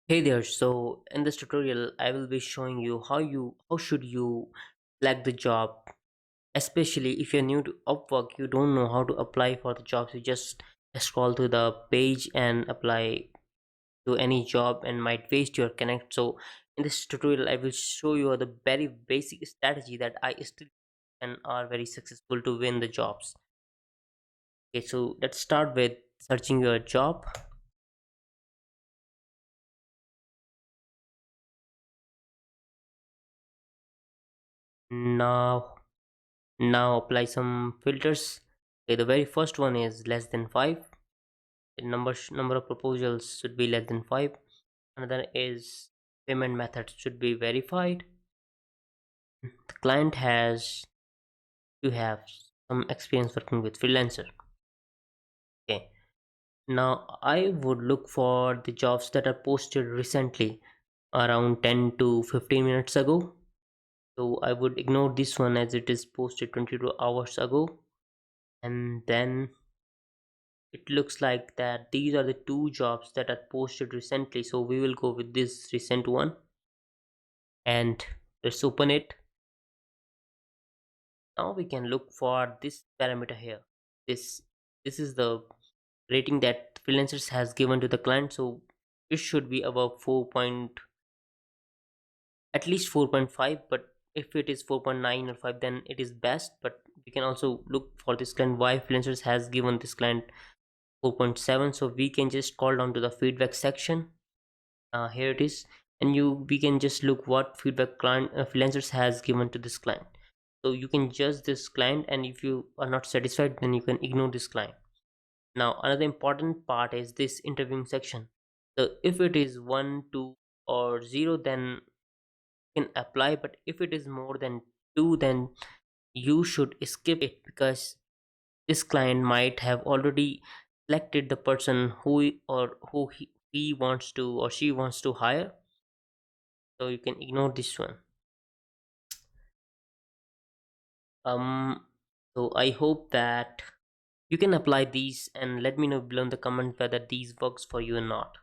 Hey there, so in this tutorial I will be showing you how should you select the job, especially if you're new to Upwork. You don't know how to apply for the jobs. You just scroll to the page and apply to any job and might waste your connect. So in this tutorial I will show you the very basic strategy that I still and are very successful to win the jobs. Okay, so let's start with searching your job. Now Now apply some filters. Okay, the very first one is less than 5. The number of proposals should be less than 5. Another is payment method should be verified. The client has to have some experience working with freelancer. Okay. Now I would look for the jobs that are posted recently around 10 to 15 minutes ago. So I would ignore this one as it is posted 22 hours ago. And then it looks like that these are the two jobs that are posted recently, so we will go with this recent one and let's open it. Now we can look for this parameter here. This this is the rating that freelancers has given to the client, so it should be above 4 point, at least 4.5, but if it is 4.9 or 5 then it is best. But we can also look for this client why freelancers has given this client 4.7, so we can just scroll down to the feedback section. Here it is, and we can just look what feedback client freelancers has given to this client. So you can judge this client, and if you are not satisfied then you can ignore this client. Now another important part is this interviewing section. So if it is 1 2 or 0 then you can apply, but if it is more than 2 then you should skip it, because this client might have already selected the person he wants to or she wants to hire, so you can ignore this one. So I hope that you can apply these and let me know below in the comment whether these works for you or not.